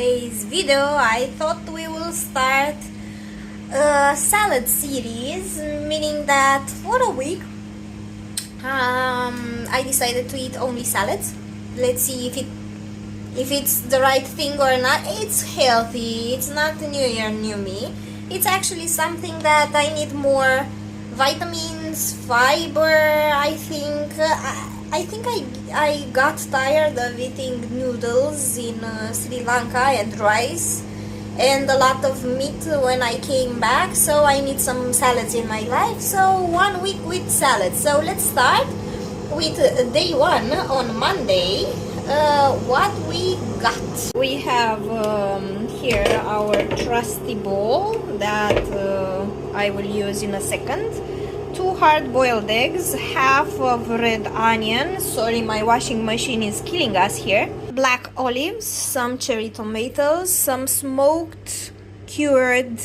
today's video, I thought we will start a salad series, meaning that for a week I decided to eat only salads. Let's see if it's the right thing or not. It's healthy, it's not the new year, new me. It's actually something that I need more vitamins, fiber. I think I got tired of eating noodles in Sri Lanka and rice and a lot of meat when I came back, so I need some salads in my life. So 1 week with salads. So let's start with day one on Monday. What we got. We have here our trusty bowl that I will use in a second. 2 hard-boiled eggs, half of red onion. Sorry, my washing machine is killing us here. Black olives, some cherry tomatoes, some smoked cured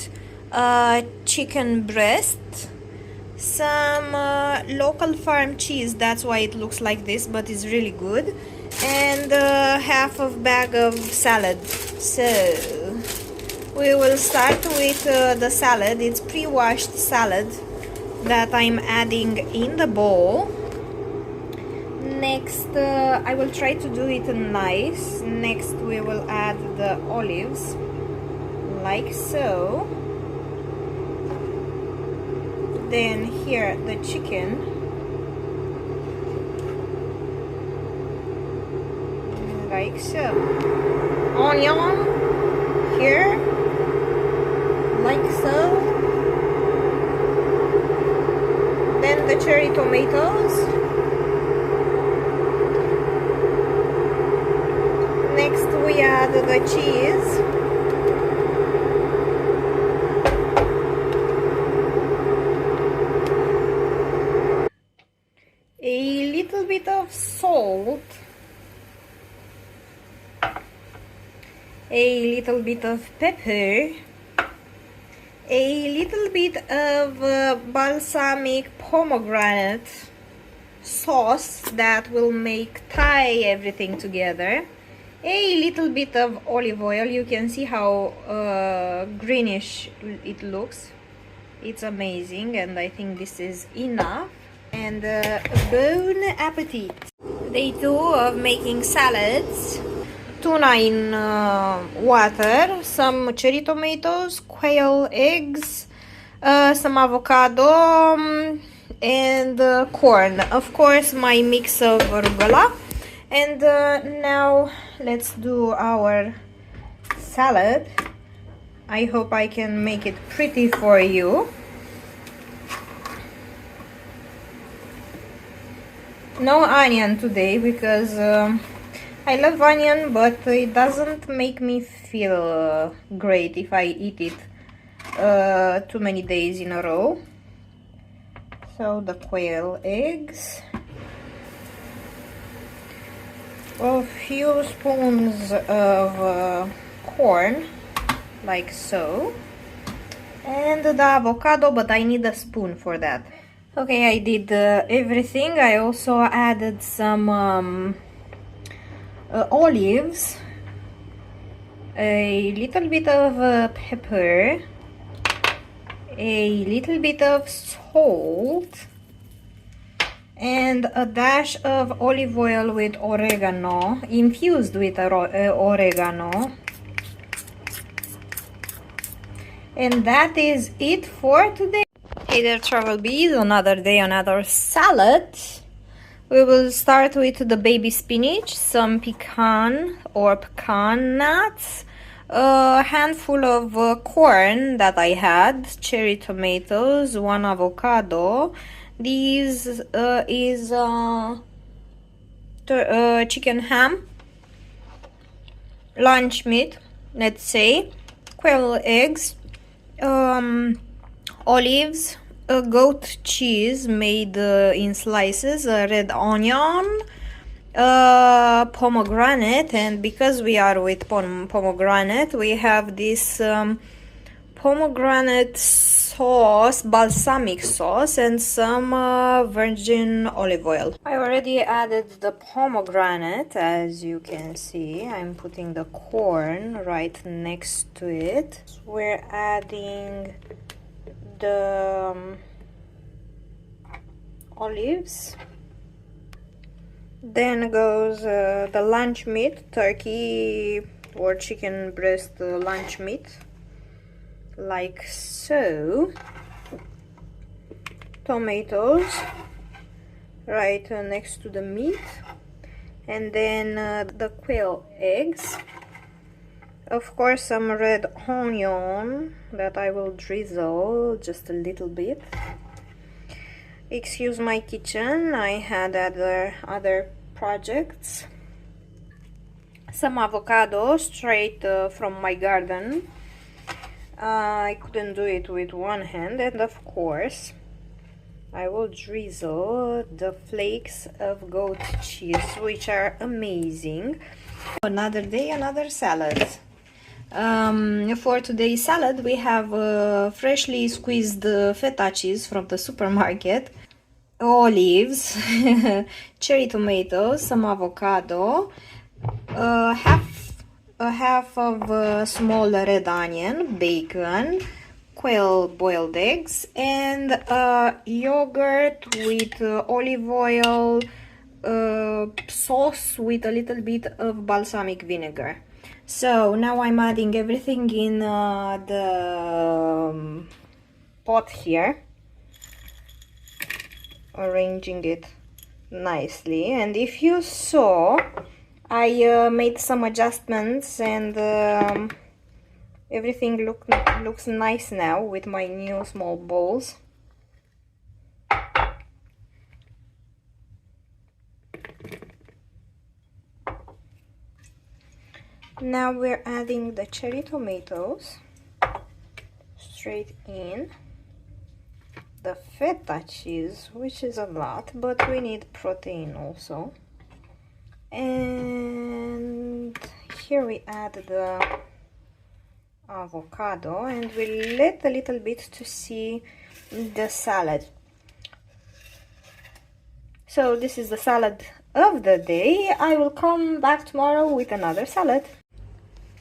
chicken breast, some local farm cheese. That's why it looks like this, but it's really good. And half of bag of salad. So we will start with the salad. It's pre-washed salad that I'm adding in the bowl. Next, I will try to do it nice. Next, we will add the olives, like so. Then here the chicken, like so. Onion here, like so. Then the cherry tomatoes. Next we add the cheese. A little bit of salt. A little bit of pepper. A little bit of balsamic pomegranate sauce that will tie everything together. A little bit of olive oil. You can see how greenish it looks. It's amazing, and I think this is enough. And bon appetit. Day 2 of making salads. Tuna in water, some cherry tomatoes, quail eggs, some avocado, and corn. Of course, my mix of arugula. And now let's do our salad. I hope I can make it pretty for you. No onion today because I love onion, but it doesn't make me feel great if I eat it too many days in a row. So the quail eggs, a few spoons of corn, like so, and the avocado, but I need a spoon for that. Okay, I did everything. I also added some olives, a little bit of pepper, a little bit of salt, and a dash of olive oil with oregano, infused with oregano. And that is it for today. Hey there, travel bees. Another day, another salad. We will start with the baby spinach, some pecan nuts, a handful of corn that I had, cherry tomatoes, 1 avocado. This is chicken ham, lunch meat, let's say, quail eggs, olives, a goat cheese made in slices, a red onion, pomegranate, and because we are with pomegranate, we have this pomegranate sauce, balsamic sauce, and some virgin olive oil. I already added the pomegranate, as you can see. I'm putting the corn right next to it. We're adding the olives. Then goes the lunch meat, turkey or chicken breast lunch meat, like so. Tomatoes right next to the meat, and then the quail eggs. Of course, some red onion that I will drizzle just a little bit. Excuse my kitchen, I had other projects. Some avocado straight from my garden. I couldn't do it with one hand, and of course I will drizzle the flakes of goat cheese, which are amazing. Another day, another salad. For today's salad we have freshly squeezed feta cheese from the supermarket, olives, cherry tomatoes, some avocado, half of small red onion, bacon, quail boiled eggs, and yogurt with olive oil, sauce with a little bit of balsamic vinegar. So now I'm adding everything in the pot here, arranging it nicely. And if you saw, I made some adjustments, and everything looks nice now with my new small bowls. Now we're adding the cherry tomatoes straight in, the feta cheese, which is a lot, but we need protein also, and here we add the avocado, and we let a little bit to see the salad. So this is the salad of the day. I will come back tomorrow with another salad.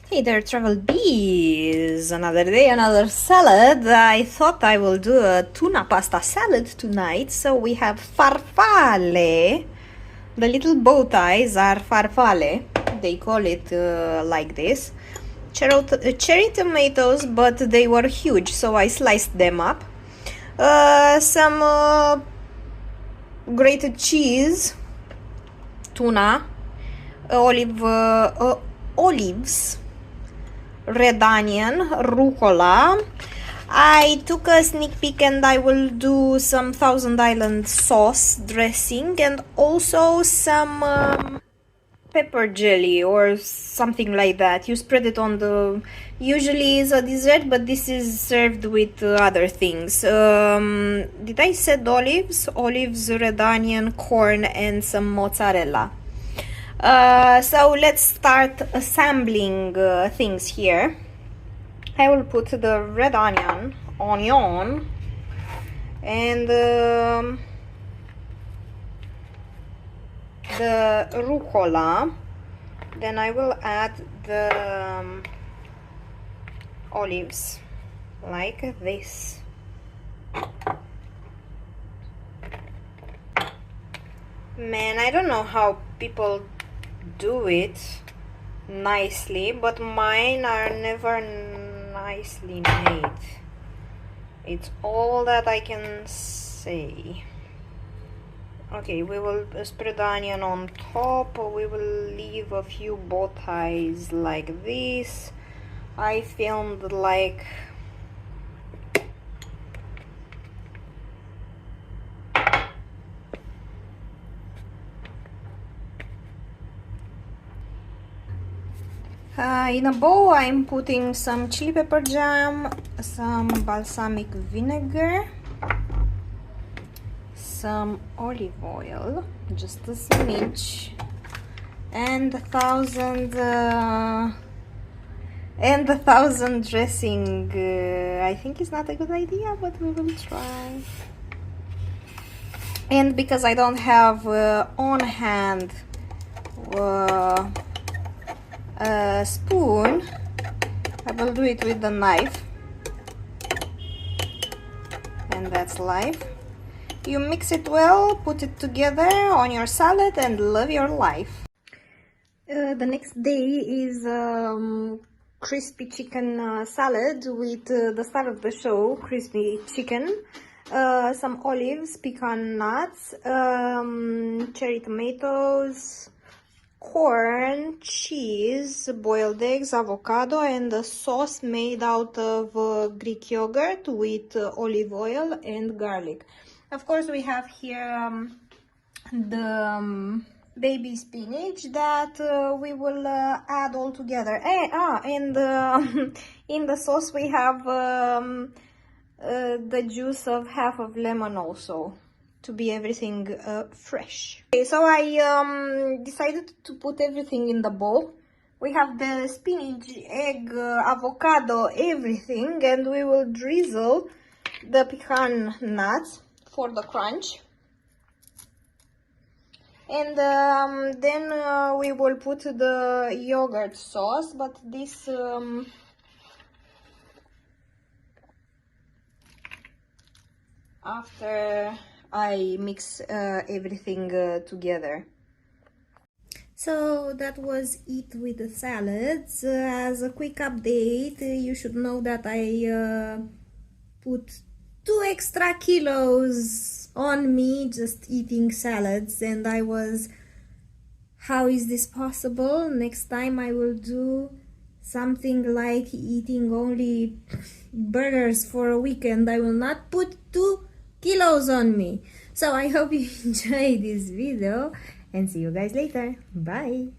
Hey there, travel bees! Another day, another salad. I thought I will do a tuna pasta salad tonight. So we have farfalle. The little bow ties are farfalle. They call it like this. Cherry tomatoes, but they were huge, so I sliced them up. Some grated cheese, tuna, olives, red onion, rucola. I took a sneak peek, and I will do some Thousand Island sauce dressing, and also some pepper jelly or something like that. You spread it on the, usually is a dessert, but this is served with other things. Did I said olives, red onion, corn, and some mozzarella. So let's start assembling things here. I will put the red onion, and the rucola. Then I will add the olives like this. Man, I don't know how people do it nicely, but mine are never nicely made. It's all that I can say. Okay, we will spread the onion on top. We will leave a few bow ties like this. I filmed like in a bowl. I'm putting some chili pepper jam, some balsamic vinegar, some olive oil, just a smidge, and 1000 And 1,000 dressing, I think is not a good idea, but we will try. And because I don't have on hand a spoon, I will do it with the knife. And that's life. You mix it well, put it together on your salad, and love your life. The next day is crispy chicken salad with the star of the show, crispy chicken, some olives, pecan nuts, cherry tomatoes, corn, cheese, boiled eggs, avocado, and a sauce made out of Greek yogurt with olive oil and garlic. Of course, we have here the baby spinach that we will add all together. And in the sauce we have the juice of half of lemon also, to be everything fresh. Okay, so I decided to put everything in the bowl. We have the spinach, egg, avocado, everything, and we will drizzle the pecan nuts for the crunch. And then we will put the yogurt sauce, but this after I mix everything together. So that was it with the salads. As a quick update, you should know that I put 2 extra kilos on me just eating salads, and I was, how is this possible? Next time I will do something like eating only burgers for a weekend. I will not put 2 kilos on me. So I hope you enjoyed this video, and see you guys later. Bye.